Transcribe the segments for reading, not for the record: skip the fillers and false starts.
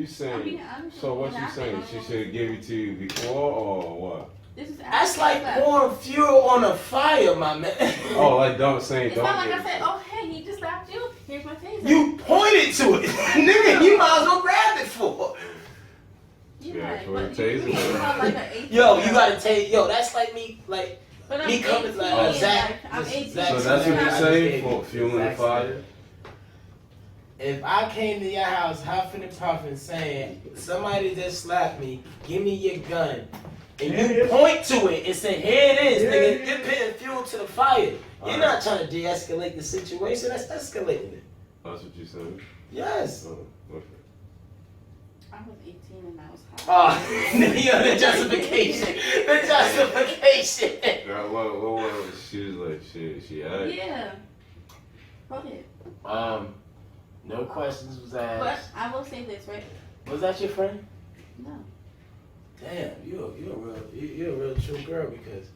you saying? being honest So with what you. you saying? She should give it to you before or what? This is That's like after. pouring fuel on a fire, my man. Oh, like don't say It's don't. not like give I it said, to you. oh hey, he just slapped you. Here's my taser. You pointed to it. Nigga, you might as well grab it for. You're Yeah, right, for but the taser. you sound like an 18. Yo, you gotta take. Yo, that's like me. Like But I'm me 18. coming like Zach. I'm just 18. Zach So that's what Snyder, you I just say gave for you. fueling the Zach fire? Snyder. If I came to your house huffing and puffing saying somebody just slapped me, give me your gun, and you point to it and say, here it is, nigga, you're putting fuel to the fire. You're not trying to de-escalate the situation, that's escalating it. That's what you saying? Yes. Oh, okay. I was 18 and I was hot. Oh, yo, the justification. The justification. Girl, what? She was like, she asked. Yeah. Go ahead. No questions was But asked. I will say this, right? Was that your friend? No. Damn, you're a real true girl because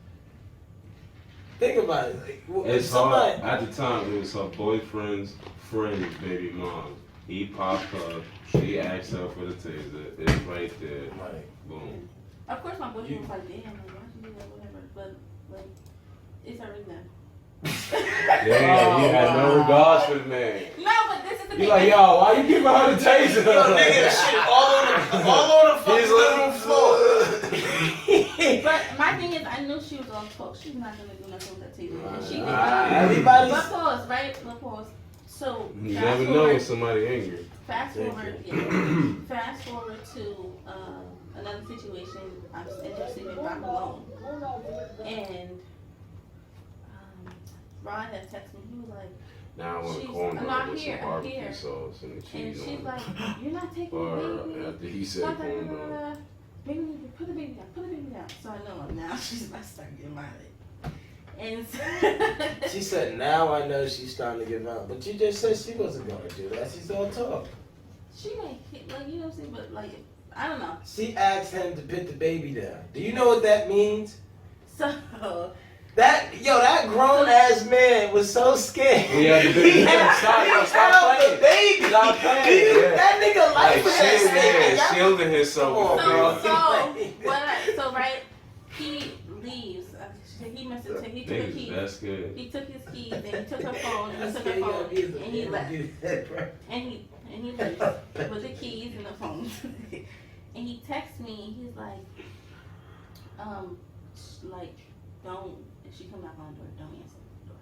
think about it. Like, It's somebody, hard. At the time, it was her boyfriend's friend's baby mom. He popped up. She asked her for the taser. It's right there. Like, Boom. Of course, my boyfriend was like, damn, like, why should you do that, whatever. But, like, it's already done. Yeah, you had no regards for the man. No, but this is the You thing. like, yo, why you giving her the taser? yo, nigga, that shit all on the fucking living room floor. But my thing is, I knew she was on talk. She's not gonna do nothing with that taser. And she did. Everybody's. But pause, right? But pause. So You fast never know forward- when somebody angry. Fast forward, yeah. Fast forward to another situation. I'm interested in back alone, and Ron had texted me. He was like, Now I want to She's corn not dog with here, some I'm barbecue here. sauce and the and cheese she's on like, it. "You're not taking Or the baby." after he said Da, da, corn da, da, dog. da. Baby, put the baby down. Put the baby down. So I know now she's about to start getting mad. And so She said, now I know she's starting to give up. But you just said she wasn't going to do that. She's all talk. she may hit, like, you know what I'm saying, but like, I don't know. She asked him to put the baby down. Do you know what that means? So That grown ass man was so scared. He had the baby. Stop held playing. the baby. Stop playing, Dude, yeah. that nigga life was at stake. Like, shielding himself. Come on, so right, he leaves. He must have he took a key. That's good. He took his keys and he took her phone and he That's took good, her you phone gotta be the and he man left. to do that, bro. And he left with the keys and the phone. And he texts me. He's like, don't. If she come knock on the door, don't answer the door.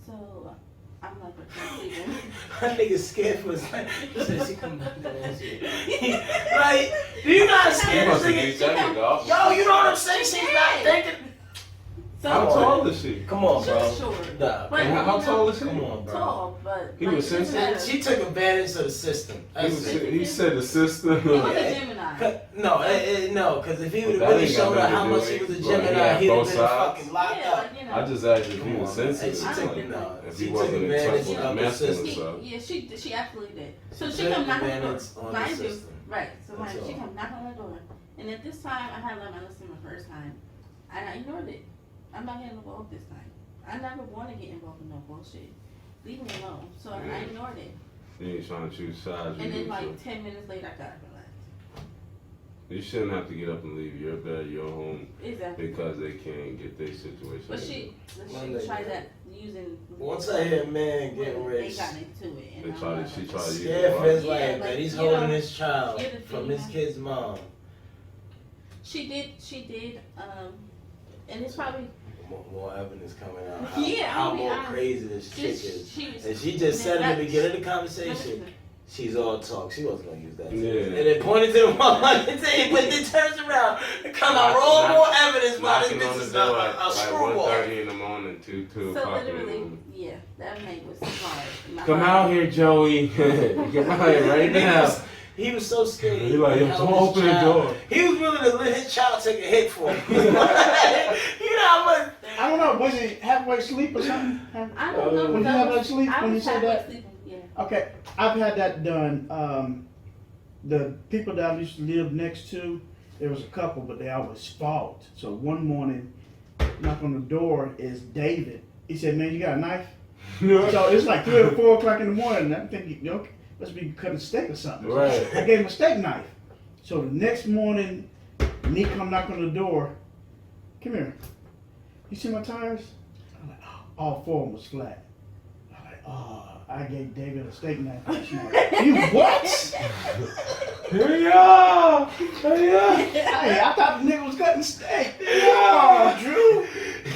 So I'm like, but she's sleeping. That nigga scared for his life. He said she come back there and shit. Like, do you not You scared must this have nigga? beat that nigga off. Yo, you know what I'm saying? She's not thinking. How So tall is she? Come on, she was bro. short. Nah, But, How tall is she? come on, bro. Tall, but He like, was it doesn't sensitive? matter. She took advantage of the system. He said the sister. He was Yeah. a Gemini. No, because if he would have That really ain't got showed her nothing how to much do he was a with it. Right, he Gemini, had he'd have both been sides. fucking locked Yeah, up. like, you know. I just asked if he Come was on. sensitive. She I took don't it, know. If She he took wasn't in touch advantage with of the the masculine system. side. She absolutely did. So she Took come knock on the door. advantage on the Mind you, system. right. So mind That's you, she all. come knock on the door. And at this time, I had let my listen the first time. And I ignored it. I'm not getting involved this time. I never want to get involved in no bullshit. Leave me alone. So I ignored it. You ain't trying to choose sides. And you then do, like so. 10 minutes later, I got up and left. You shouldn't have to get up and leave your bed, your home, Exactly. because they can't get their situation. But she Monday, tried man. that using. Once I hear a man getting They rich, got into it. And They I'm tried like, to, she tried to use scared for his it. Yeah, life like, that he's you holding know, his child you're the from female. his kid's mom. She did, and it's probably, More evidence coming out. Yeah, How I'll be more honest. crazy this chick is. she was. And she just said in the beginning of the Let me conversation, listen. she's all talk. She wasn't gonna use that. Yeah. And then pointed to the wall and then but then turns around and come out roll Knock- more evidence while this Knocking on bitch the is door a at like screwball. 1:30 in the morning, 2 So o'clock in the literally, morning. yeah, that night was hard. Not Come hard. out here, Joey. Come out here right now. He was so scared. He like, yo, held don't his open the child. door. He was willing to let his child take a hit for him. You know how much? I don't know, was he halfway asleep or something? I don't know. When you I have was- that sleep, I when you was said halfway that? sleeping, yeah. Okay, I've had that done. The people that I used to live next to, there was a couple, but they always fought. So one morning, knock on the door is David. He said, "Man, you got a knife?" So it's like 3 or 4 o'clock in the morning. And I'm thinking, okay, Must be cutting steak or something. Right. I gave him a steak knife. So the next morning, Nick come knock on the door. Come here. You see my tires? I'm like, oh, all 4 of them was flat. I'm like, oh, I gave David a steak knife last night. You what? Here you are. Hey, I thought the nigga was cutting steak. Oh, Drew.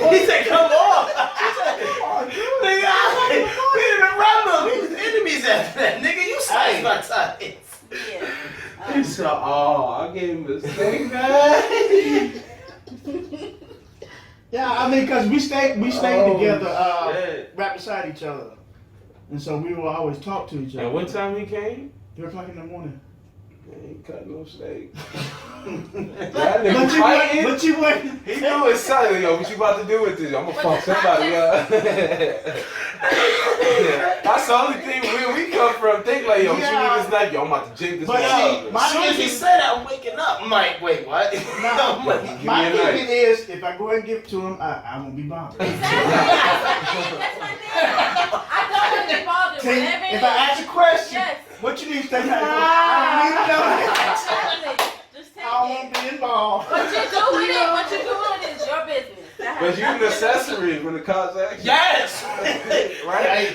He said, come on. Come on, Drew. Nigga, we didn't remember. We was enemies after that. Nigga, you sliced my tires. Yeah. He said, oh, I gave him a steak, man. Yeah, I mean, cause we stayed together, shit. right beside each other, and so we will always talk to each other. And what time he came? 3 o'clock in the morning. He ain't cut no steak. But you went. He knew his son. Yo, what you about to do with this? I'm gonna fuck somebody up. That's the only thing where we come from. Think like, yo, what you do this night? Yo, I'm about to jig this But motherfucker. As soon as he said I'm waking up, I'm like, wait, what? Nah, Give me my a knife. thinking is, if I go ahead and give it to him, I won't be bothered. Exactly. That's my thing. I don't want to be bothered. See, Whatever it if is. I ask a question, Yes. what you need to take out? I don't need to know that. Exactly. Just take I it. won't be involved. What you do with it, what you do with it is your business. But you an accessory when the cops ask you. Yes! Right?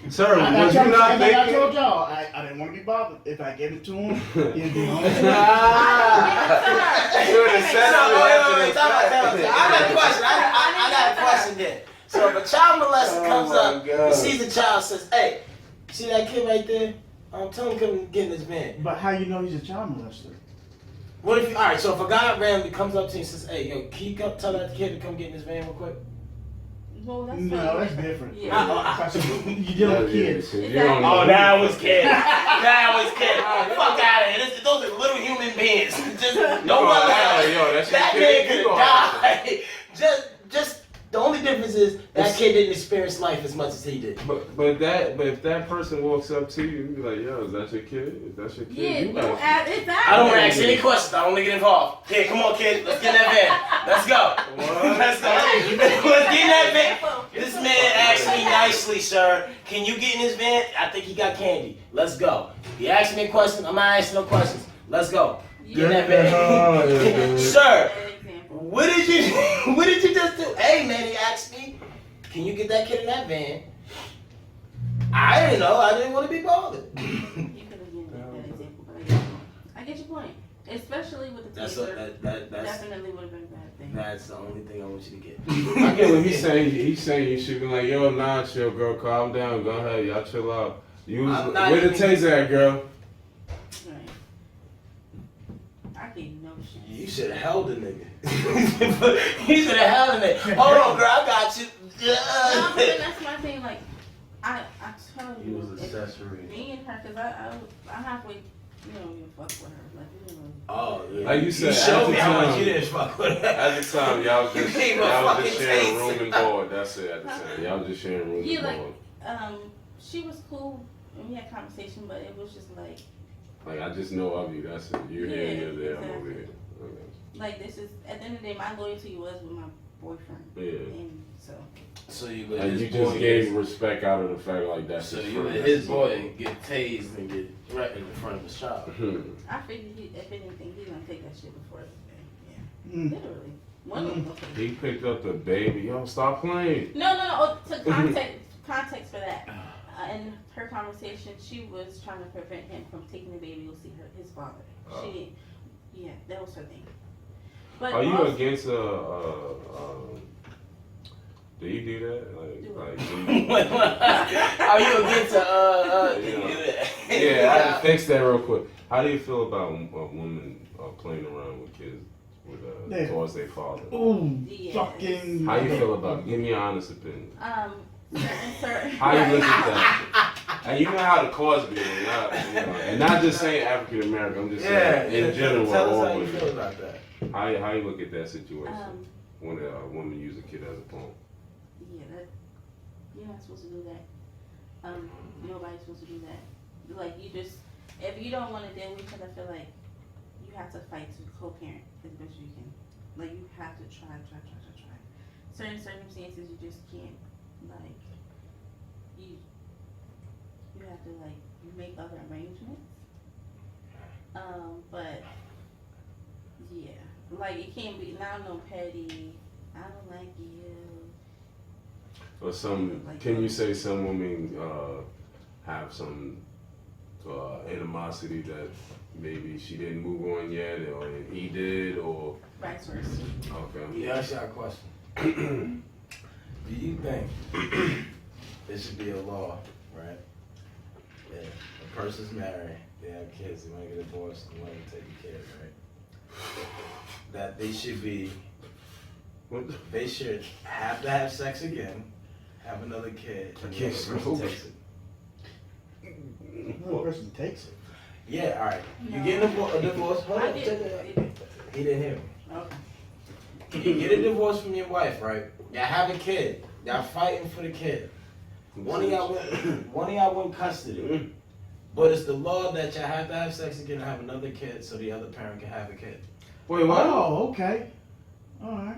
Sir, I was you not I thinking? told y'all, I didn't want to be bothered. If I gave it to him, he'd be on it. You're an accessory after the fact. I got a question. I got a question there. So if a child molester comes my up God. and sees a child, says, hey, see that kid right there? Tell him to come get in this van. But how you know he's a child molester? What if you, alright, so if a guy randomly comes up to you and says, hey, yo, can you come tell that kid to come get in this van real quick? Well, that's No, fine. that's different. Yeah. You deal with kids. You don't know. Oh, that was kid. That was kid. Fuck out of here. Those are little human beings. Just no one else. Yo, that's your That kid. man You could gonna have die. Just the only difference is that kid didn't experience life as much as he did. But if that person walks up to you and be like, yo, is that your kid? If that's your kid, Yeah, you you gotta- ask, exactly. I don't want to ask any questions. I only get involved. Here, come on, kid. Let's get in that van. Let's go. Let's go. Let's get in that van. This man asked me nicely, sir. Can you get in his van? I think he got candy. Let's go. He asked me a question. I'm not asking no questions. Let's go. Get in that van. Sir, what did you just do? Hey, man, he asked me, can you get that kid in that van? I didn't know. I didn't want to be bothered. You could have given that example, but I get your point. Especially with the That's taser, that's definitely would have been a bad thing. that's the only thing I want you to get. I get what he's saying. He's saying you should be like, yo, nah, chill, girl, calm down, go ahead, y'all chill out. Use I'm not where the even- taser at, girl? Right. I get no shit. You should have held the nigga. You should have held the nigga. Hold on, girl, I got you. No, but then that's my thing. Like, I tell He you, was if accessory. me and her, cause I halfway, you know, you fuck with her. Like, you know. Oh, yeah. Like you said, showed at me the how much time- you didn't fuck with her. At the time, y'all was just, You gave her y'all was fucking just sharing taste. room and board. That's it. At the time, y'all was just sharing room Yeah, and like- board. She was cool and we had conversation, but it was just like Like I just know of you. That's it. You're here, Yeah, you're there, I'm exactly. over here. Okay. this is at the end of the day, my loyalty was with my boyfriend, Yeah. and so So you let Like his you boy just gave respect out of the fact like that's So his you friend. let his boy get tased and get threatened in front of his child. I figured if anything, he's gonna take that shit before everything. Yeah, Mm. literally. One of them gonna take it. He picked up the baby. Yo, stop playing. No. To context for that. In her conversation, she was trying to prevent him from taking the baby to see his father. Oh. She didn't. Yeah, that was her thing. But Are you also- against do you do that? Do Like it. Are you against yeah, I had to fix that real quick. How do you feel about women playing around with kids with Yeah. towards their father? Ooh, Yes. fucking. How you feel about it? Give me your honest opinion. certain. How you look at that? And you know how the cause be, and not just saying African American. I'm just saying in general. Tell all us how you women. feel about that. How you look at that situation when a woman use a kid as a pawn? Yeah, you're not supposed to do that. Nobody's supposed to do that. Like, you just, if you don't want to deal with each other, I feel like you have to fight to co-parent as best you can. Like, you have to try. Certain circumstances, you just can't, like, you have to, like, make other arrangements. But yeah, like it can't be now. No petty. I don't like you. Or some, can you say some women have some animosity that maybe she didn't move on yet, or he did, or Vice versa. okay. Yeah, ask y'all a question. Do you think there should be a law, right? Yeah, a person's married, they have kids, they want to get divorced, they want to take the kids, right? That they should be, they should have to have sex again, have another kid, and the other person takes it. Another person takes it. Yeah, all right. You No. get a divorce. Hold I on. did. He didn't hear me. Okay. You get a divorce from your wife, right? Y'all have a kid. Y'all fighting for the kid. One of y'all win custody. But it's the law that y'all have to have sex again and have another kid so the other parent can have a kid. Wait, what? Oh, okay. All right.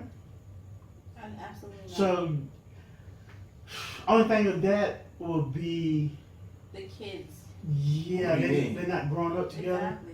Absolutely not. So, only thing with that will be, The kids. yeah, What do you they, mean? they're not growing up together. Exactly.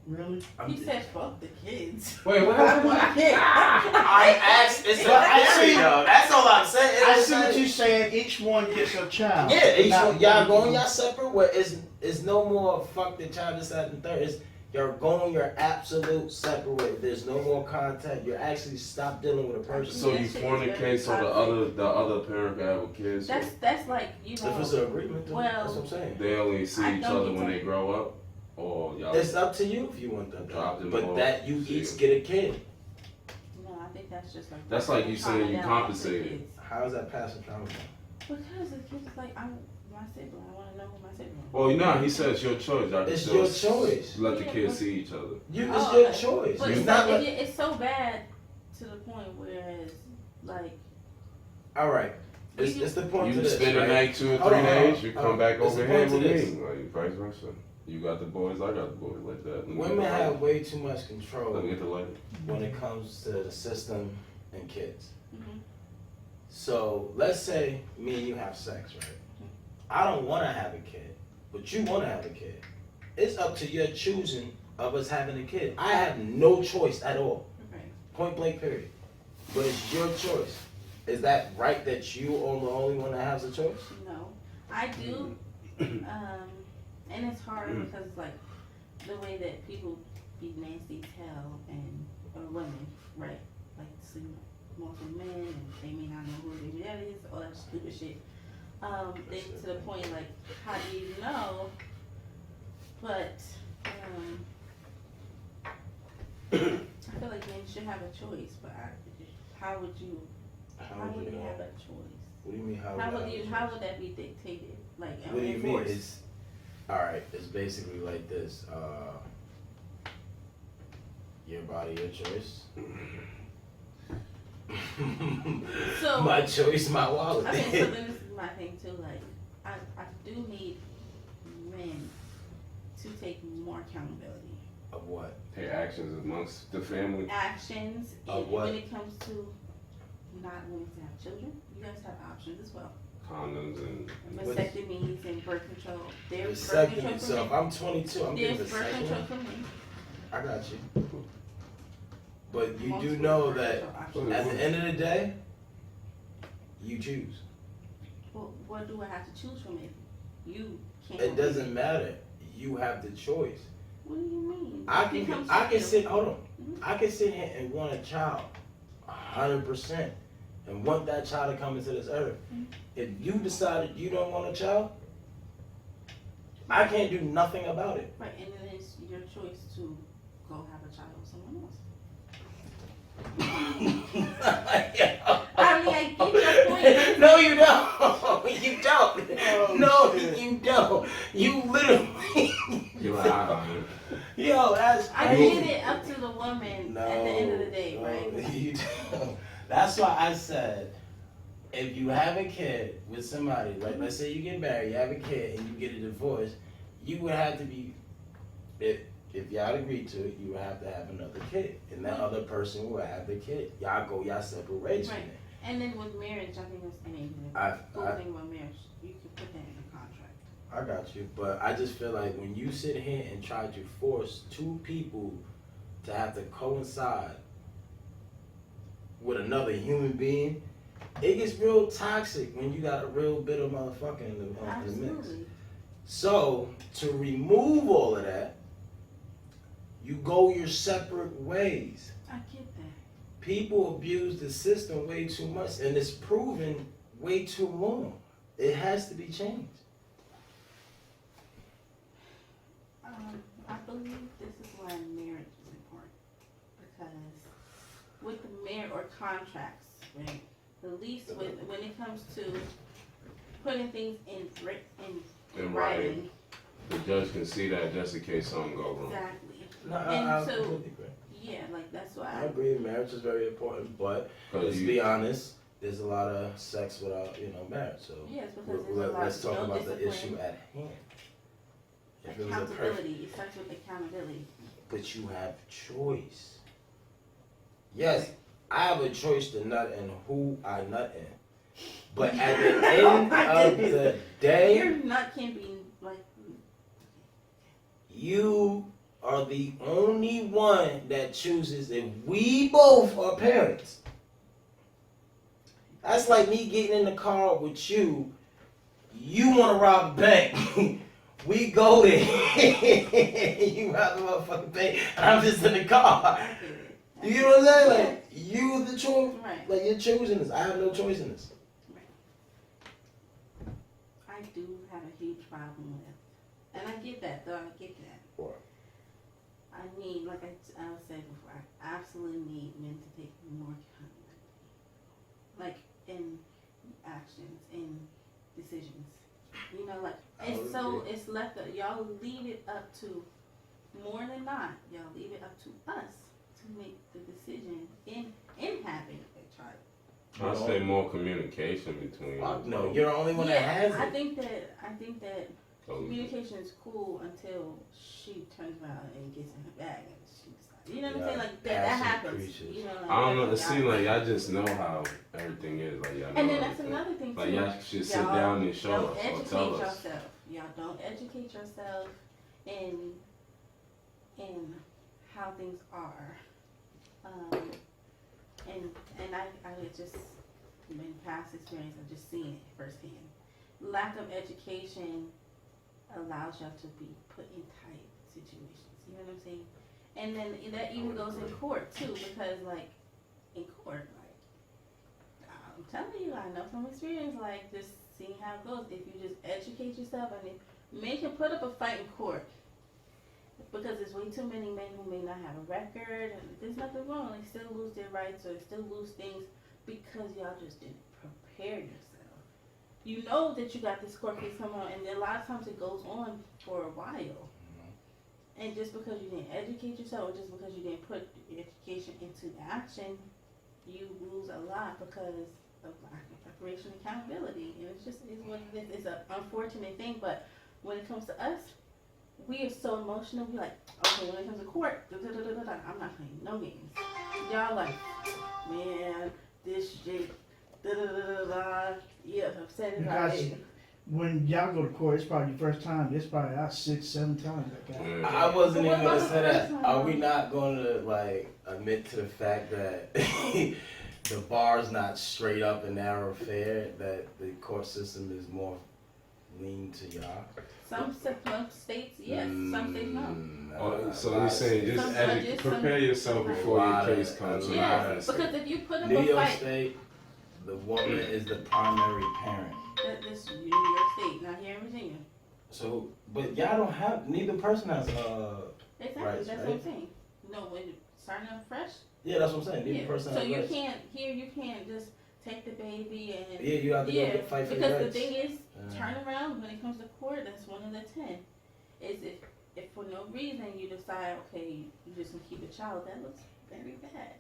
Really? He said fuck the kids. Wait, what happened? I asked. It's Well, I scary, see- though. That's all I'm saying. I see what you're saying. Each one gets a child. Yeah, each Not one, y'all one- going y'all separate. Where it's no more fuck the child this, that, and third. It's you're going your absolute separate way. There's no more contact. You're actually stop dealing with a person. So you That shit is fornicate very so the other parent can have a kid. So That's like you If it's know. an agreement, then Well- that's what I'm saying. they only see I each don't other need when to- they grow up, or y'all. It's up to you if you want that. Drop them But off. that you See each ya. get a kid. No, I think that's just like. That's like you saying you trauma down compensated. to the kids. How is that passing trauma? Because the kids is like I'm my sibling. I want to know who my sibling. is. Well, no, he said it's your choice. Y'all It's can your still choice. Let the Yeah, kids but- see each other. It's Oh, your okay. choice. But It's it's, not like, like, it's so bad to the point whereas like all right. It's the point You to this, spend right? a night, 2 or 3 Hold on, days. You hold come on. back It's over the here point with to this. me, like vice versa. You got the boys, I got the boys, like that. Let me Women get the light. have way too much control Let me get the light. when it comes to the system and kids. mhm. So let's say me and you have sex, right? I don't want to have a kid, but you want to have a kid. It's up to your choosing of us having a kid. I have no choice at all. Right. Point blank, period. But it's your choice. Is that right that you are the only one that has a choice? No, I do. And it's hard because like the way that people be nasty as hell and or women, right? Like sleep with multiple men and they may not know who their dad is, all that stupid shit. They to the point like, how do you know? But I feel like men should have a choice, but how would you? How would you have a choice? What do you mean? How would you? How would that be dictated? Like, What do you mean? enforced? It's all right. It's basically like this. Your body, your choice. So- my choice, my wallet. I think so. Then this is my thing too. Like, I do need men to take more accountability. Of what? Take actions amongst the family. Actions Of and what? when it comes to not wanting to have children, you guys have options as well. Condoms and Vasectomies and birth control. There's birth Vasectomy. control So for if men. I'm 22, I'm getting There's birth control vasectomy. for men. I got you. But you do Multiple know birth that control options. at the end of the day, you choose. Well, what do I have to choose from it? You can't. It doesn't matter. You have the choice. What do you mean? I It can becomes I can real. sit hold on. Mhm. I can sit here and want a child 100% and want that child to come into this earth. Mhm. If you decided you don't want a child, I can't do nothing about it. Right, and then it's your choice to go have a child with someone else. I mean, I get your point. No, you don't. You don't. Oh, No, shit. you don't. You literally. you're like, Yo, that's I crazy. get it up to the woman No, at the end of the day, no, right? you don't. That's why I said, if you have a kid with somebody, like let's say you get married, you have a kid, and you get a divorce, you would have to be, if y'all agree to it, you would have to have another kid, and that other person will have the kid. Y'all go y'all separate ways from Right. it. And then with marriage, I think that's the I- cool I- thing about marriage. You can put that in the contract. I got you, but I just feel like when you sit here and try to force two people to have to coincide with another human being, it gets real toxic when you got a real bitter motherfucker in the mix. Absolutely. So, to remove all of that, you go your separate ways. I get that. People abuse the system way too much, and it's proven way too long. It has to be changed. I believe this is why marriage is important, because with the marriage or contracts, right? At least when it comes to putting things in writing. The judge can see that just in case something go wrong. Exactly. No, And I so, completely agree. yeah, like that's I why. agree, marriage is very important, but let's be honest, there's a lot of sex without, marriage. So Yes, because there's a lot let's talk no about the discipline. issue at hand. If it was a perfect, Accountability. It starts with accountability. but you have choice. Yes, I have a choice to nut in who I nut in. But at the end of the day, Your nut can be like. you are the only one that chooses if we both are parents. That's like me getting in the car with you. You want to rob a bank. We go there. You rob the motherfucking bank. And I'm just in the car. You know what I'm saying? Like, you the choice. Right. Like, you're choosing this. I have no choice in this. I do have a huge problem with, and I get that though. I get that. What? I need, like I said before, I absolutely need men to take more accountability, like in actions, in decisions. You know, like it's left. Y'all leave it up to, more than not, y'all leave it up to us to make the decision in having a child. I say more communication between. Fuck no, you're the only one that has I it. think that So, communication is cool until she turns around and gets in her bag and she decides. You know what I'm saying? Like that passive happens. creatures. You know, like, I don't know. It that's seems what like y'all just know how everything is. Like y'all know and then that's everything. another thing too. Like y'all should sit Y'all down and show don't us or educate tell us. yourself. Y'all don't educate yourself in how things are. And I just in past experience I've just seen it firsthand. Lack of education allows y'all to be put in tight situations. You know what I'm saying? And then that even goes in court too, because like in court, like I'm telling you, I know from experience, like just seeing how it goes. If you just educate yourself and if men can put up a fight in court, because there's way too many men who may not have a record and there's nothing wrong. They still lose their rights or still lose things because y'all just didn't prepare yourself. You know that you got this court case coming on, and a lot of times it goes on for a while. And just because you didn't educate yourself, or just because you didn't put your education into action, you lose a lot because of lack of preparation and accountability. And it's what it is. It's an unfortunate thing, but when it comes to us, we are so emotional. We're like, okay, when it comes to court, I'm not playing no games. Y'all like, man, this shit, yeah, I've said it about Because it. when y'all go to court, it's probably your first time. It's probably out 6-7 times that guy. Yeah. I wasn't even gonna say that. What about the Are we not gonna like admit to the fact that the bar's not straight up and narrow fair? That the court system is more lean to y'all? Some states, yes. Some states, no. Oh, so you're saying just Some judges, prepare some- yourself before your case comes. Yeah. Yes, because if you put up New a York fight, State, the woman is the primary parent. this New York State, not here in Virginia. So, but y'all don't have, neither person has, Exactly, Rights, that's right? what I'm saying. No, when you're starting out fresh, yeah, that's what I'm saying, neither yeah. person So has you rights. can't, you can't just take the baby and, Yeah, you have to go get fight for your because the rights. thing is, Yeah. turn around when it comes to court, that's one of the 10. Is if for no reason you decide, okay, you just gonna keep a child, that looks very bad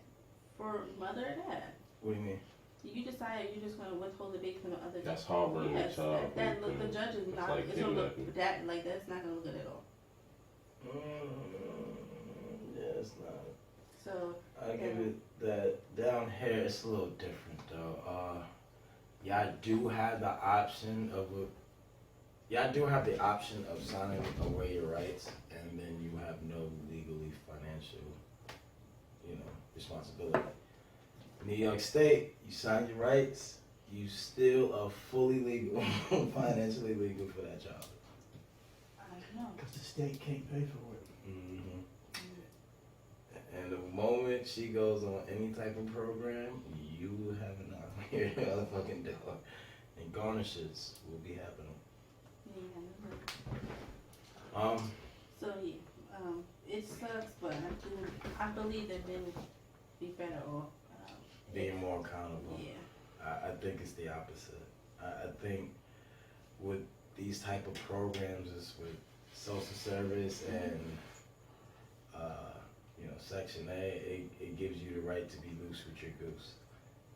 for mother or dad. What do you mean? You decide you're just gonna withhold the baby from the other. That's harboring Yes, a child. that look, the judge is It's not, like it's gonna look, kidnapping. that, like, that's not gonna look good at all. Yeah, it's not. So, I give it that down here it's a little different though. Y'all do have the option of y'all do have the option of signing away your rights, and then you have no legally financial, responsibility. New York State, you sign your rights, you still are fully legal, financially legal for that child. I don't know. Because the state can't pay for it. And the moment she goes on any type of program, you have an eye on your motherfucking door. And garnishes will be happening. Yeah. So yeah, it sucks, but I believe that they would be better off. Being more accountable. Yeah. I think it's the opposite. I think with these type of programs is with social service and Section A, it gives you the right to be loose with your goose.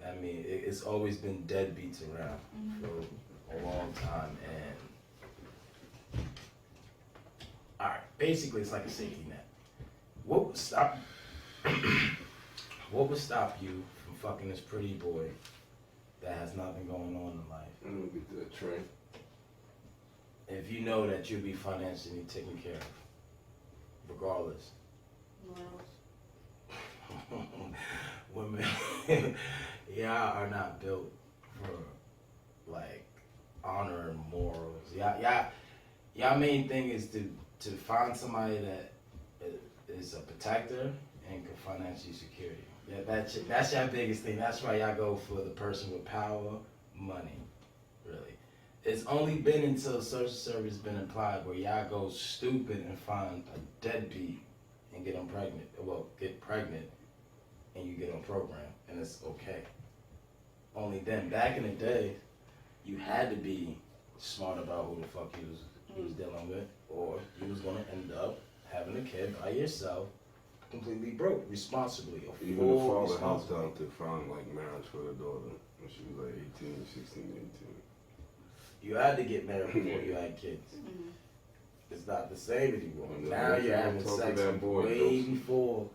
I mean, it's always been deadbeats around for a long time, and alright, basically it's like a safety net. What would stop you from fucking this pretty boy that has nothing going on in life? I'm gonna get the train. If you know that you'll be financially taken care of, regardless. Well, Women, y'all are not built for like honor and morals. Y'all main thing is to find somebody that is a protector and can financially secure you. Yeah, that's your biggest thing. That's why y'all go for the person with power, money. Really, it's only been until social service has been applied where y'all go stupid and find a deadbeat and get them pregnant. Well, get pregnant. And you get on program, and it's okay. Only then, back in the day, you had to be smart about who the fuck you was dealing with, or you was gonna end up having a kid by yourself, completely broke, responsibly. Even the father helped out to find like marriage for the daughter when she was like 18, 16, 18. You had to get married before you had kids. It's not the same anymore. Now you're having sex way before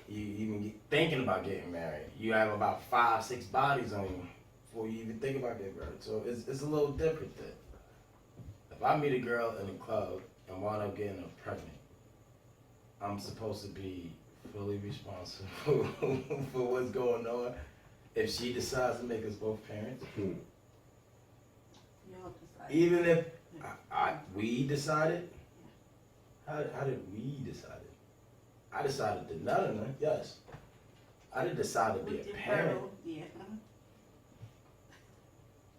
you even get thinking about getting married. You have about 5-6 bodies on you before you even think about getting married. So it's a little different then. If I meet a girl in a club and wind up getting her pregnant, I'm supposed to be fully responsible for what's going on. If she decides to make us both parents, y'all decide. even if we decided, how did we decide it? I decided to nut in her, yes. I didn't decide to be a parent. Yeah.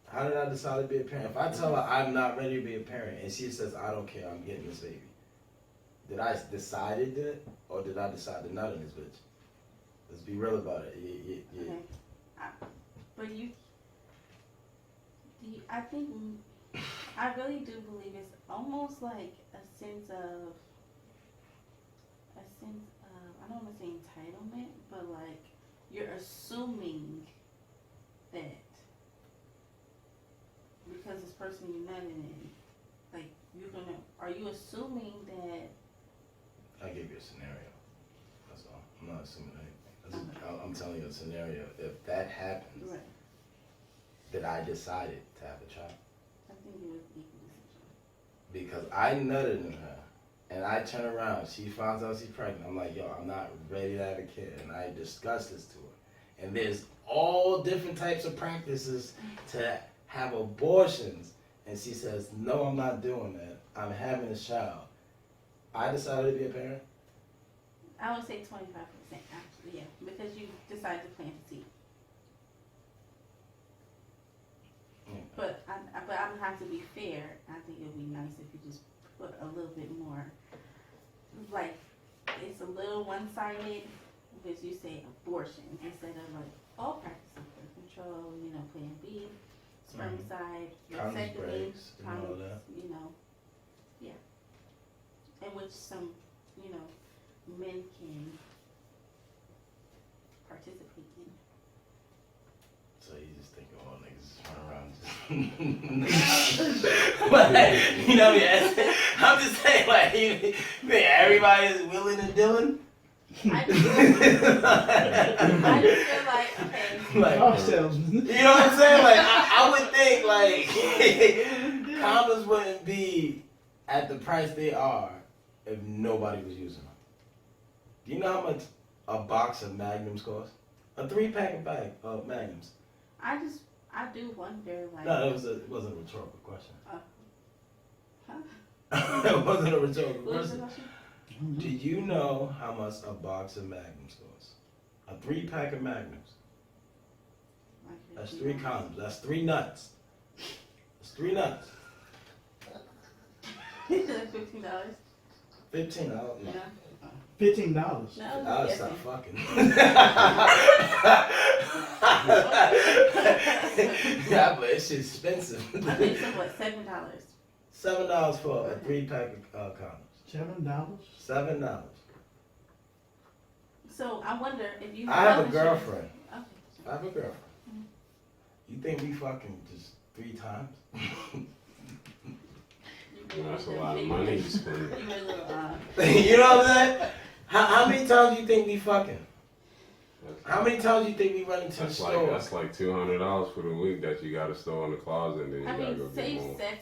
How did I decide to be a parent? If I tell her I'm not ready to be a parent and she says, I don't care, I'm getting this baby. Did I decide it, or did I decide to nut in this bitch? Let's be real about it. Yeah. Okay. But I think, I really do believe it's almost like a sense of, I don't want to say entitlement, but like you're assuming that because this person you're nutting in, like are you assuming that? I give you a scenario. That's all. I'm not assuming anything. I'm telling you a scenario. If that happens, Right. that I decided to have a child. I think you would make a decision. Because I nutted in her, and I turn around, she finds out she's pregnant. I'm like, yo, I'm not ready to have a kid. And I discuss this to her. And there's all different types of practices to have abortions. And she says, no, I'm not doing that. I'm having a child. I decided to be a parent. I would say 25% actually, yeah, because you decided to plant the seed. But I'm gonna have to be fair. I think it would be nice if you just put a little bit more, like it's a little one-sided, because you say abortion instead of like all practices, birth control, Plan B, spermicide, Condoms, breaks, and all condoms, that. yeah, in which some, men can participate in. So you just think all niggas just run around just but, you know what I mean? I'm just saying, like, you think everybody is willing and dealing? I just feel like, okay. Like, Ourselves. you know what I'm saying? Like, I would think, like, Condoms wouldn't be at the price they are if nobody was using them. Do you know how much a box of Magnums costs? A 3-pack of Magnums. I do wonder, like. No, it wasn't a rhetorical question. Huh? It wasn't a rhetorical What was the question. question? Do you know how much a box of Magnums costs? A 3-pack of Magnums. That's 3 condoms. That's 3 nuts. That's 3 nuts. $15. $15. No. $15. No, I'll yes, stop ma'am. fucking. Yeah, but it's expensive. Okay, so what? $7. $7 for a 3-pack of condoms. $7. $7. So I wonder if you. I have a health insurance- girlfriend. Okay. I have a girlfriend. You think we fucking just 3 times? That's a lot of money you spend. You really, You know what I'm saying? How many times do you think we fucking? How many times do you think we run into the That's store? like $200 for the week that you gotta store in the closet, and then you I gotta go mean, get safe more. sex.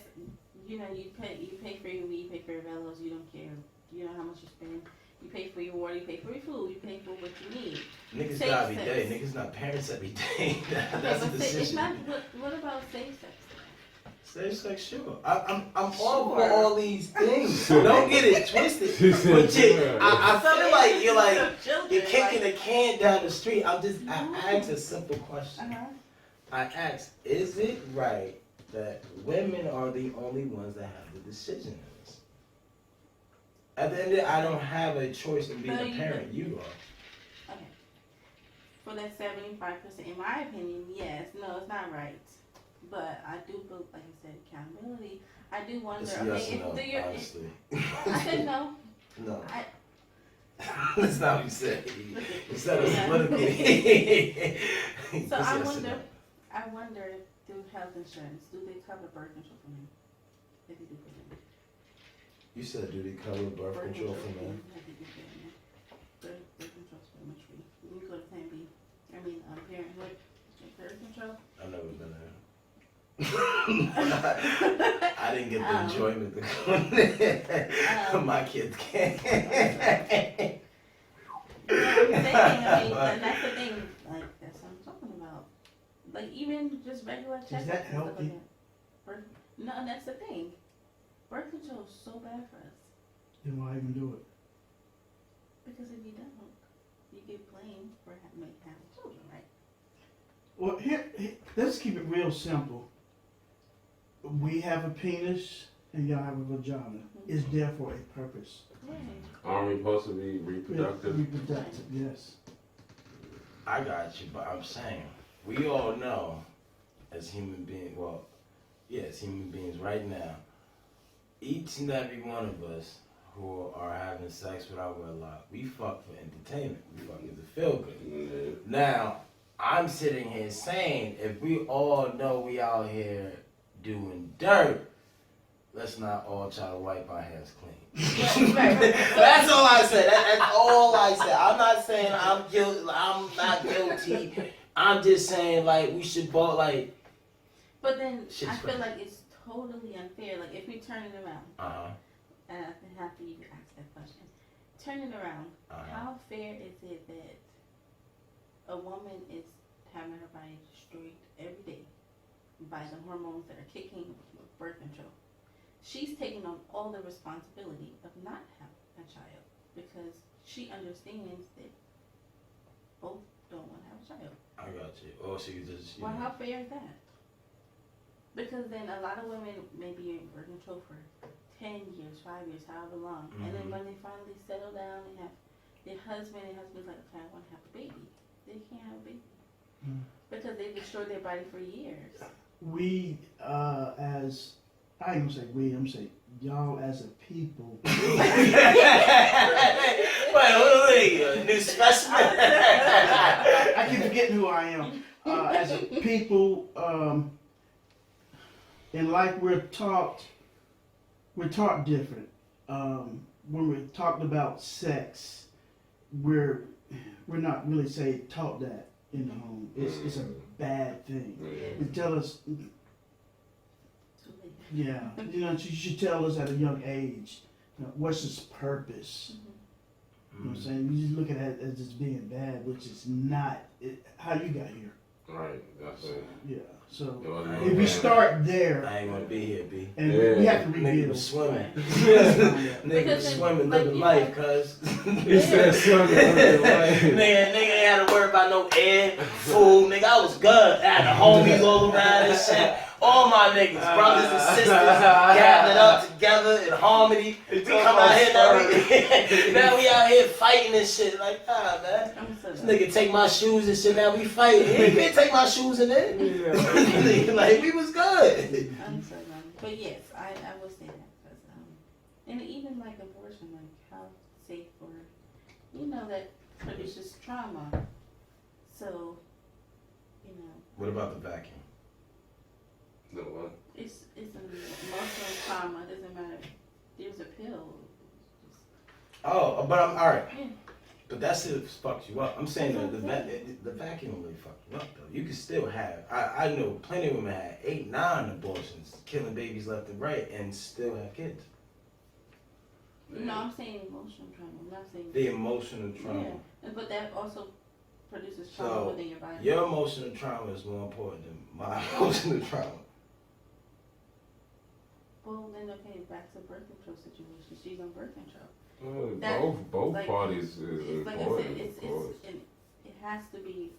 You know, you pay for your weed, you pay for your velos. You don't care. You know how much you spend. You pay for your water. You pay for your food. You pay for what you need. Niggas Safe die every sex. day. Niggas not parents every day. That's a Okay, but it's decision. not. What about safe sex? Safe sex, sure. I'm all for Sure. all these things. Don't get it twisted. But I feel like you're kicking a can down the street. I asked a simple question. I asked, is it right that women are the only ones that have the decision in this? At the end of the day, I don't have a choice in being No, a you parent. don't. You are. Okay. For that 75%, in my opinion, yes. No, it's not right. But I do believe, like I said, accountability. I do wonder. It's Okay, yes if or do no, your, honestly. I said no. No. I, That's not what you said. You said it politically. So It's I yes or wonder, no. if through health insurance, do they cover birth control for men? If they do for men. You said, do they cover birth control for men? I think it's for men. Birth control is pretty much free. You can go to Plan B. I mean, Parenthood, birth control. I've never been there. I didn't get the enjoyment to go there. My kids can't. You know what I'm saying? I mean, and that's the thing. Like, that's what I'm talking about. Like, even just regular checkups. that and stuff healthy? like that. No, and that's the thing. Birth control is so bad for us. Then why even do it? Because if you don't, you get blamed for having children, right? Well, here, let's keep it real simple. We have a penis and y'all have a vagina. It's there for a purpose. Right. Aren't we supposed to be reproductive? Reproductive, yes. I got you, but I'm saying, we all know as human beings, well, yeah, as human beings right now, each and every one of us who are having sex without wedlock, we fuck for entertainment. We fuck to feel good. Yeah. Now, I'm sitting here saying, if we all know we out here doing dirt, let's not all try to wipe our hands clean. That's all I said. That's all I said. I'm not saying I'm guilty. I'm not guilty. I'm just saying, like, we should both, like. But then Shit's I feel crazy. like it's totally unfair. Like if we turn it around, and I have to even ask that question. Turn it around. How fair is it that a woman is having her body destroyed every day by the hormones that are kicking with birth control? She's taking on all the responsibility of not having a child because she understands that both don't want to have a child. I got you. Oh, so you just. Well, how fair is that? Because then a lot of women may be in birth control for 10 years, 5 years, however long. And then when they finally settle down and have their husband's like, okay, I want to have a baby. They can't have a baby. Because they destroyed their body for years. We, as, I ain't gonna say we, I'm gonna say y'all as a people. Wait, new specimen. I keep forgetting who I am. As a people, and like we're taught different. When we're talking about sex, we're not really taught that in the home. It's a bad thing. Yeah. And tell us, Too late. Yeah, you know, you should tell us at a young age, you know, what's its purpose. You know what I'm saying? You just look at it as just being bad, which is not how you got here. Right, that's it. Yeah, so It wasn't if we no start there, I ain't gonna be here, B. and Yeah. we have to Nigga rebuild. was swimming. Yeah. Nigga was Because swimming, like, living you life, know- cuz. He said swimming, living life. Nigga ain't had to worry about no air, food, nigga. I was good. I had the homies all around and shit. All my niggas, brothers and sisters, gathered up together in harmony. We come out here now, now we out here fighting and shit. Like, nah, man. I'm so This done. nigga take my shoes and shit, now we fighting. He can't take my shoes in there. Like, we was good. I'm so done. But yes, I will say that because and even like abortion, like how safe for, you know, that produces trauma. So, you know, What about the vacuum? No, what? it's an emotional trauma. It doesn't matter. There's a pill. Oh, but I'm alright. Yeah. But that still fucks you up. I'm saying the vacuum don't really fuck you up though. You can still have. I know plenty of women had 8, 9 abortions, killing babies left and right, and still have kids. No, I'm saying emotional trauma. I'm not saying. The emotional trauma. Yeah, but that also produces trauma So, within your body. Your emotional trauma is more important than my emotional trauma. Well, then okay, back to birth control situation. She's on birth control. Well, That- both like- parties is Like I important, said, of course. it has to be.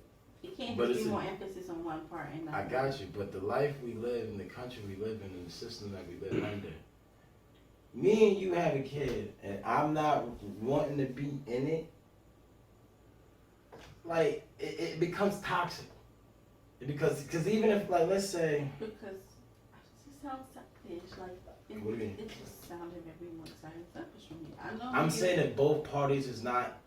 It can't But just it's be a- more emphasis on one part and not. I got you, but the life we live in, the country we live in, and the system that we live under. Me and you have a kid, and I'm not wanting to be in it. Like it becomes toxic, because even if like let's say Because it sounds selfish. Like it, What do you mean? it just sounded very one-sided selfish for me. I know. I'm you- saying that both parties is not.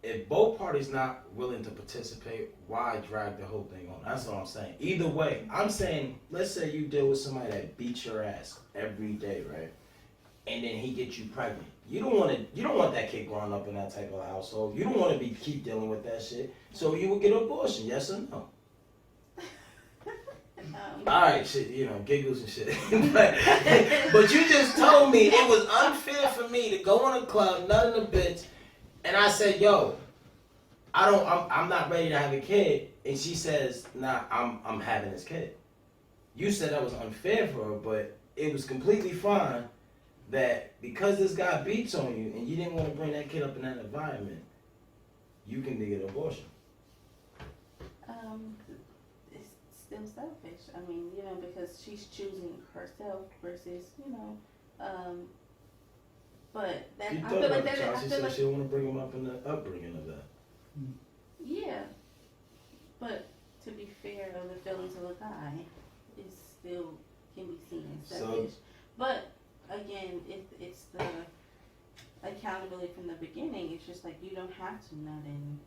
If both parties not willing to participate, why drag the whole thing on? That's all I'm saying. Either way, I'm saying, let's say you deal with somebody that beats your ass every day, right? And then he gets you pregnant. You don't want that kid growing up in that type of household. You don't want to keep dealing with that shit. So you would get an abortion, yes or no? All right, shit, you know, giggles and shit. but you just told me it was unfair for me to go in a club, nut in a bitch, and I said, yo, I'm not ready to have a kid. And she says, nah, I'm having this kid. You said that was unfair for her, but it was completely fine that because this guy beats on you and you didn't want to bring that kid up in that environment, you can get an abortion. It's still selfish. I mean, you know, because she's choosing herself versus, you know, but that You I thought feel about like the that. child. I She feel said like she didn't want to bring him up in the upbringing of that. yeah, but to be fair, though, the feelings of a guy is still can be seen as So- selfish. But again, it's the accountability from the beginning. It's just like you don't have to nut in.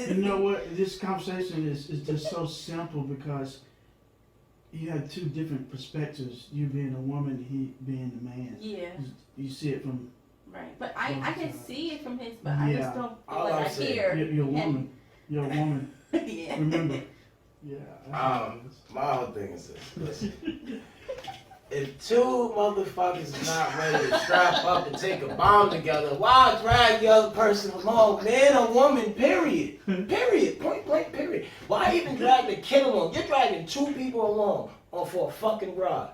You know what? This conversation is just so simple because you have two different perspectives. You being a woman, he being the man. Yeah, You see it from right. But I can see it from his, but I Yeah. just don't feel All like I'm I saying- hear. you're a woman. You're a woman. Yeah. Remember. Yeah. that's what it is. My whole thing is this. Listen. If two motherfuckers is not ready to strap up and take a bomb together, why drag the other person along? Man or woman, period. Period. Point blank, period. Why even drag the kid along? You're dragging two people along for a fucking ride.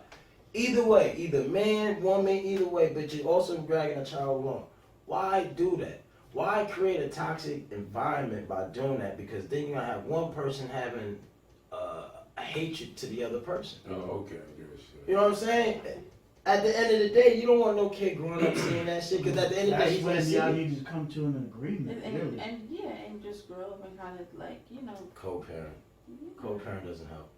Either way, either man, woman, either way, but you're also dragging a child along. Why do that? Why create a toxic environment by doing that? Because then you're going to have one person having a hatred to the other person. Oh, okay, I get it. You know what I'm saying? At the end of the day, you don't want no kid growing up seeing that shit, because at the end of the day, That's he's gonna when see y'all it. need to come to an agreement. Really. And yeah, and just grow up and kind of like, you know. Co-parent. Co-parent doesn't help.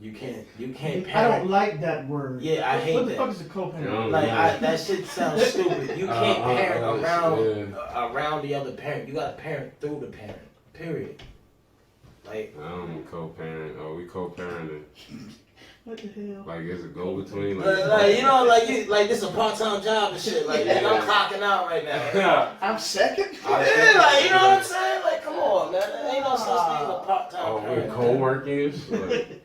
You can't I parent. don't like that word. Yeah, I hate What the that. fuck is a co-parent? Yeah. Like, that shit sounds stupid. You can't parent yeah. around the other parent. You gotta parent through the parent. Period. Like, I'm co-parent. Oh, we co-parenting. What the hell? Like, it's a go-between. you know, like this a part-time job and shit. Like, nigga, I'm clocking out right now. I'm second? Yeah, like, you know what I'm saying? Like, come on, man. There ain't no such thing as a part-time Oh, we're parent. co-working? Like,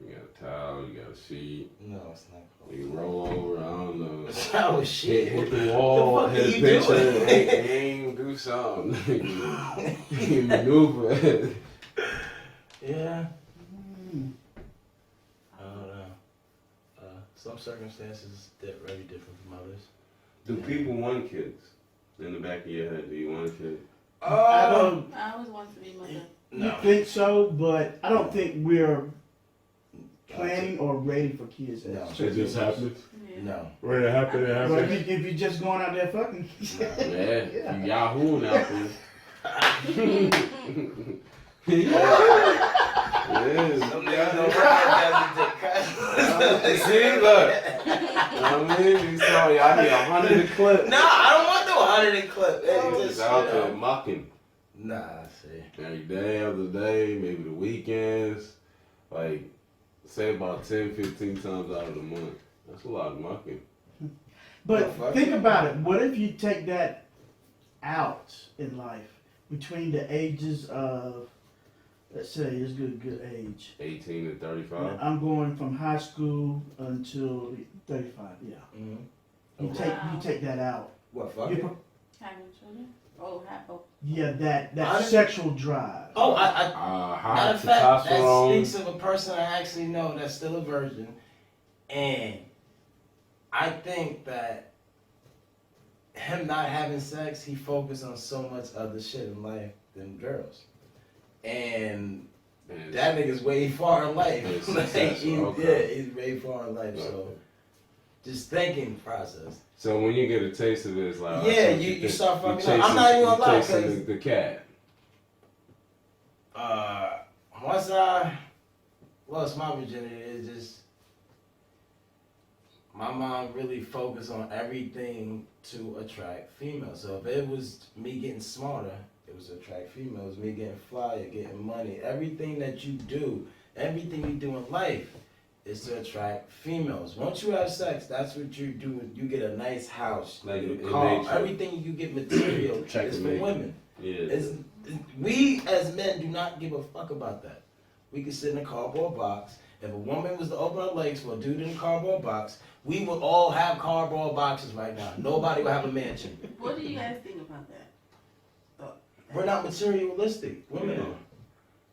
You got a towel, you got a sheet. No, it's not cold. You roll over, I don't know. That was shit. Hit the wall, The fuck hit a you picture, doing? aim, do something. You maneuver. Yeah, Mm. I don't know. Some circumstances they're very different from others. Do people want kids? In the back of your head, do you want a kid? I don't I always wanted to be mother. No. think so, but I don't think we're planning or ready for kids. No. It just happens. Yeah. No. When it happens, it But happens. if you're just going out there fucking, Yeah, you yahooing out there. Some niggas don't work like that. See, look. I mean, you saw y'all need 100 a clip. Nah, I don't want no 100 clip. It's He's just, out you there know. mocking. Nah, see. Every day, other day, maybe the weekends. Like, say about 10, 15 times out of the month. That's a lot of mocking. but fuck think it. about it. What if you take that out in life between the ages of, let's say, it's good age. 18 to 35. I'm going from high school until 35. Yeah, Mm-hmm. you Okay. take that out. What, fuck You it? pro- Having children? Oh, yeah, that I- sexual drive. Oh, I High matter of fact, that testosterone. speaks of a person I actually know that's still a virgin. And I think that him not having sex, he focused on so much other shit in life than girls. And And that nigga's way far in life. It's Like, successful, okay. Yeah, he's way far in life. So Okay. just thinking process. So when you get a taste of it, it's like, Yeah, that's what you think. start fucking chasing- up. I'm not even gonna you lie, chasing 'cause- the cat. Once I lost my virginity, it just my mom really focused on everything to attract females. So if it was me getting smarter, it was to attract females. It was me getting flyer, getting money. Everything that you do, everything you do in life is to attract females. Once you have sex, that's what you do. You get a nice house, Like you get a in car. nature. Everything you get material is for Checkmate. women. Yeah. We as men do not give a fuck about that. We could sit in a cardboard box. If a woman was to open her legs for a dude in a cardboard box, we would all have cardboard boxes right now. Nobody would have a mansion. What do you guys think about that? We're not materialistic. Women Yeah. are.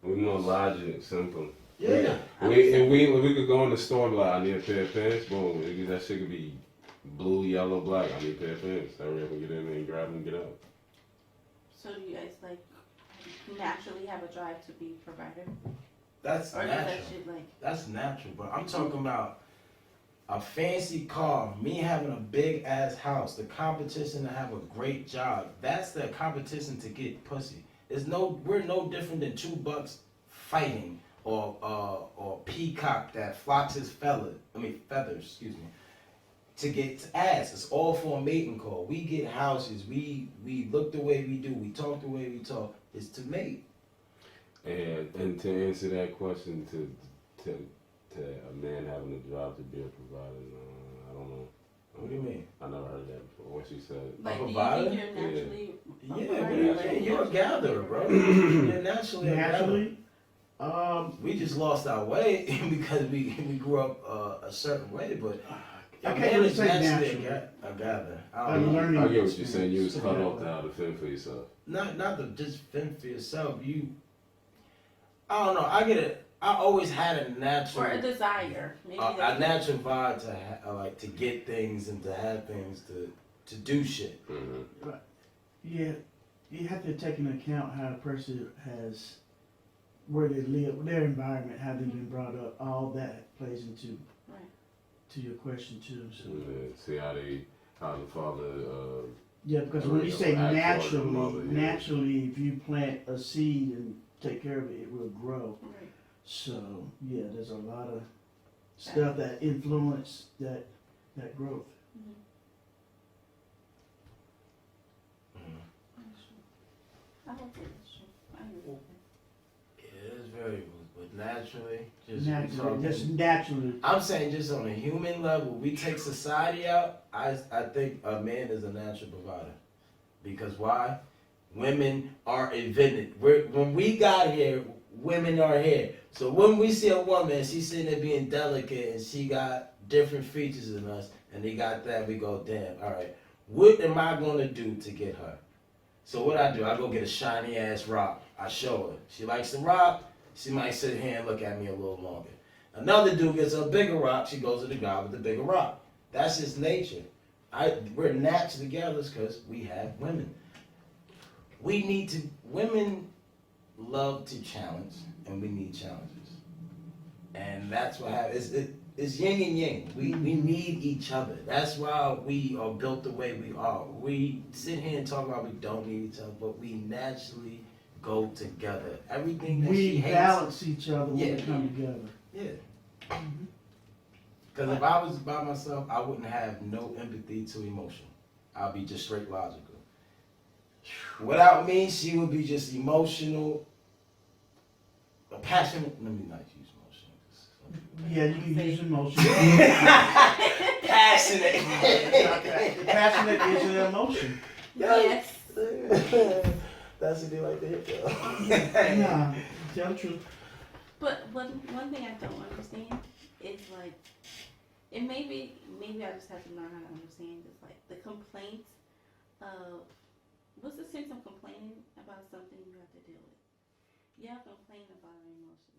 We're more logic, simple. Yeah. We could go in the store and be like, I need a pair of pants. Boom. That shit could be blue, yellow, black. I need a pair of pants. Hurry up and get in there and grab them and get out. So do you guys like naturally have a drive to be a provider? That's Or does that natural. shit like That's natural, but I'm talking about a fancy car, me having a big ass house, the competition to have a great job. That's the competition to get pussy. We're no different than $2 fighting or peacock that flocks his feathers, excuse me, to get ass. It's all for a mating call. We get houses, we look the way we do, we talk the way we talk. It's to mate. And to answer that question, to a man having a job to be a provider, I don't know. What do you mean? I never heard that before. What she said. do you provider? think you're naturally a Yeah, provider? you're a gatherer, bro. You're naturally a gatherer. Naturally, We just lost our way because we grew up a certain way, but I a can't man really is say naturally naturally. a gatherer. I a don't know. learning I get what you're experience. saying. You was cut off to how to fend for yourself. Not to just fend for yourself. I don't know. I get it. I always had a Or a natural, desire? Maybe a that's natural vibe to like to get things and to have things to do shit. Mm-hmm. Yeah, you have to take into account how a person has, where they live, their environment, how they've been brought up. All that plays into Right. to your question too. So See how the father. yeah, because There when we you go. say Act towards the naturally, mother, yeah. naturally, if you plant a seed and take care of it, it will grow. Right. So yeah, there's a lot of stuff that influence that growth. I don't think it's true. I agree with that. It is variables, but naturally, just Naturally, just naturally. I'm saying just on a human level, we take society out. I think a man is a natural provider, because why? Women are invented. When we got here, women are here. So when we see a woman, she's sitting there being delicate and she got different features than us, and they got that, we go, damn, all right, what am I gonna do to get her? So what I do, I go get a shiny ass rock. I show her. She likes the rock, she might sit here and look at me a little longer. Another dude gets a bigger rock, she goes to the guy with the bigger rock. That's just nature. We're naturally together because we have women. Women love to challenge, and we need challenges. And that's what happens. It's yin and yang. We need each other. That's why we are built the way we are. We sit here and talk about we don't need each other, but we naturally go together. Everything that she We hates. balance each other when we Yeah. come together. Yeah. Because if I was by myself, I wouldn't have no empathy to emotion. I'd be just straight logical. Without me, she would be just emotional, passionate. Let me not use emotion. Yeah, you can use emotion. Passionate. Passionate is an emotion. Yes. That's what they like to hear. Nah, tell the truth. But one thing I don't understand is like, and maybe I just have to learn how to understand this. Like the complaints of, what's the sense of complaining about something you have to deal with? Y'all complain about our emotions.